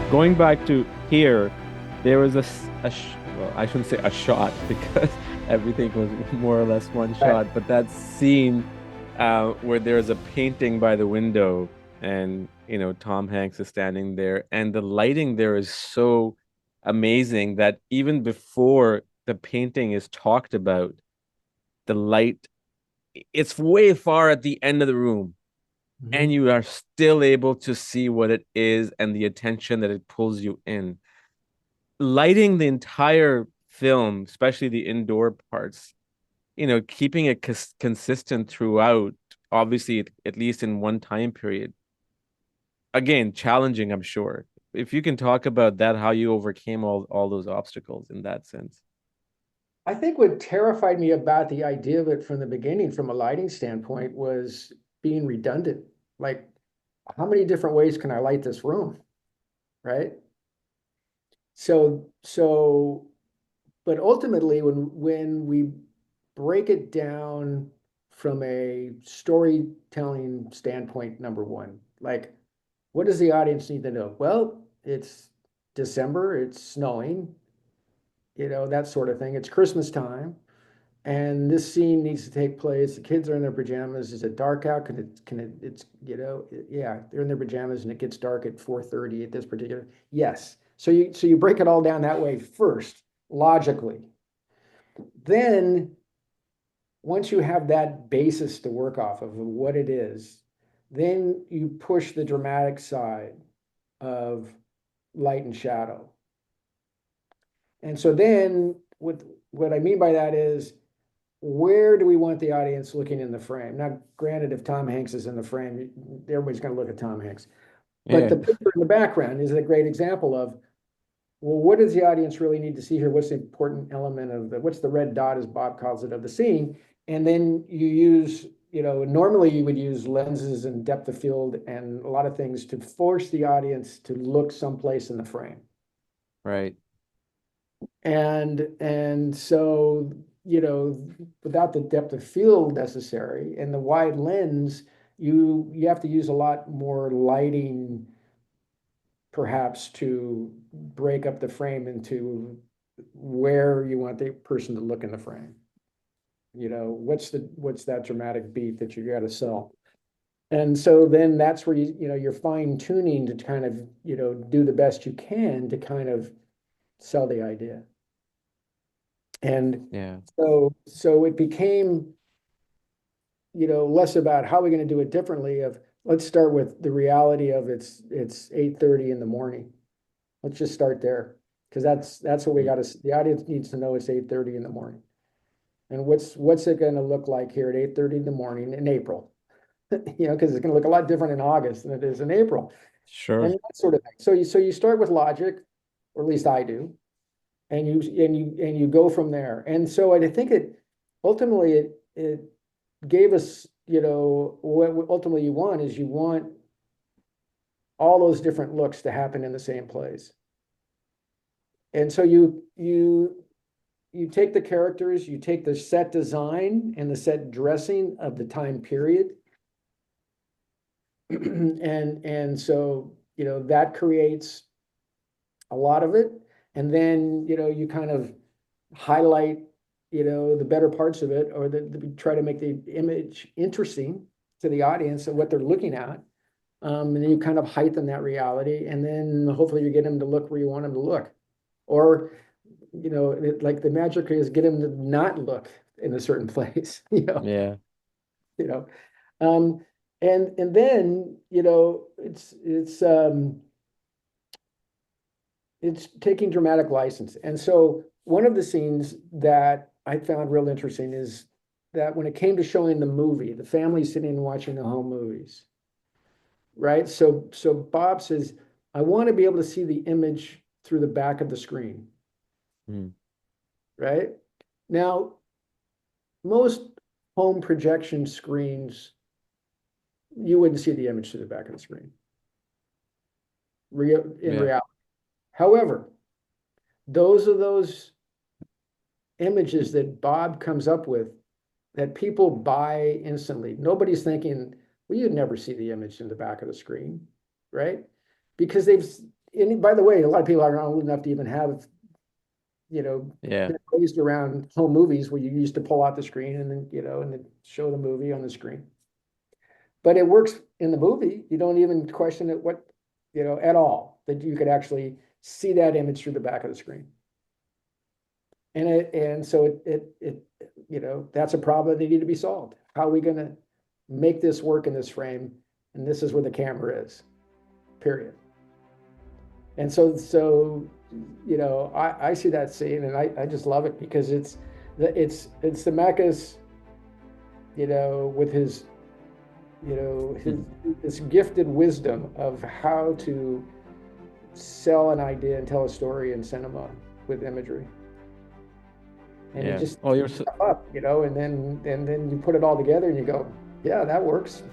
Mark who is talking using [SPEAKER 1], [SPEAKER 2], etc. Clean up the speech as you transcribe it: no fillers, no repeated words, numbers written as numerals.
[SPEAKER 1] going back to here, there was well, I shouldn't say a shot because everything was more or less one
[SPEAKER 2] Right.
[SPEAKER 1] shot, but that scene where there's a painting by the window and Tom Hanks is standing there and the lighting there is so amazing that even before the painting is talked about, the light, it's way far at the end of the room and
[SPEAKER 2] Mhm.
[SPEAKER 1] you are still able to see what it is and the attention that it pulls you in. Lighting the entire film, especially the indoor parts, keeping it consistent throughout, obviously, at least in one time period. Again, challenging, I'm sure. If you can talk about that, how you overcame all those obstacles in that sense.
[SPEAKER 2] I think what terrified me about the idea of it from the beginning, from a lighting standpoint, was being redundant. Like, how many different ways can I light this room? Right. So, but ultimately, when we break it down from a storytelling standpoint, number one, like, what does the audience need to know? Well, it's December, it's snowing, that sort of thing. It's Christmas time. And this scene needs to take place. The kids are in their pajamas. Is it dark out? It's, yeah, they're in their pajamas and it gets dark at 4:30 at this particular. Yes. So you break it all down that way first, logically. Then once you have that basis to work off of what it is, then you push the dramatic side of light and shadow. And so then what I mean by that is, where do we want the audience looking in the frame? Now, granted, if Tom Hanks is in the frame, everybody's going to look at Tom Hanks. But
[SPEAKER 1] Yeah,
[SPEAKER 2] the picture in the background is a great example of, well, what does the audience really need to see here? What's the important element of what's the red dot, as Bob calls it, of the scene? And then you use, normally you would use lenses and depth of field and a lot of things to force the audience to look someplace in the frame.
[SPEAKER 1] right.
[SPEAKER 2] And so, without the depth of field necessary and the wide lens, you have to use a lot more lighting perhaps to break up the frame into where you want the person to look in the frame. What's that dramatic beat that you got to sell? And so then that's where you're fine tuning to kind of, do the best you can to kind of sell the idea. And
[SPEAKER 1] Yeah.
[SPEAKER 2] so it became, less about how we're going to do it differently of, let's start with the reality of it's 8:30 in the morning. Let's just start there. Because that's what we
[SPEAKER 1] Mm.
[SPEAKER 2] got to, the audience needs to know it's 8:30 in the morning. And what's it going to look like here at 8:30 in the morning in April? Because it's going to look a lot different in August than it is in April. And
[SPEAKER 1] Sure.
[SPEAKER 2] that sort of thing. So you start with logic, or at least I do, and you go from there. And so I think it gave us, what ultimately you want is you want all those different looks to happen in the same place. And so you take the characters, you take the set design and the set dressing of the time period, and so that creates a lot of it. And then you kind of highlight the better parts of it, or try to make the image interesting to the audience of what they're looking at. And then you kind of heighten that reality, and then hopefully you get them to look where you want them to look. Or, like the magic is get them to not look in a certain place,
[SPEAKER 1] Yeah.
[SPEAKER 2] you know. Um, and then, it's taking dramatic license. And so one of the scenes that I found real interesting is that when it came to showing the movie, the family sitting and watching the home movies, right? So Bob says, I want to be able to see the image through the back of the screen,
[SPEAKER 1] Mm.
[SPEAKER 2] right? Now, most home projection screens, you wouldn't see the image through the back of the screen, in
[SPEAKER 1] Yeah.
[SPEAKER 2] reality. However, those images that Bob comes up with that people buy instantly. Nobody's thinking, well, you'd never see the image in the back of the screen, right? Because And by the way, a lot of people aren't old enough to even have,
[SPEAKER 1] Yeah.
[SPEAKER 2] been raised around home movies where you used to pull out the screen and then, and then show the movie on the screen. But it works in the movie. You don't even question it at all, that you could actually see that image through the back of the screen. And so that's a problem that needed to be solved. How are we going to make this work in this frame? And this is where the camera is, period. And I see that scene and I just love it because it's Zemeckis, with his this gifted wisdom of how to sell an idea and tell a story in cinema with imagery. And he
[SPEAKER 1] Yeah.
[SPEAKER 2] just
[SPEAKER 1] Oh, you're so,
[SPEAKER 2] up, and then you put it all together and you go, yeah, that works.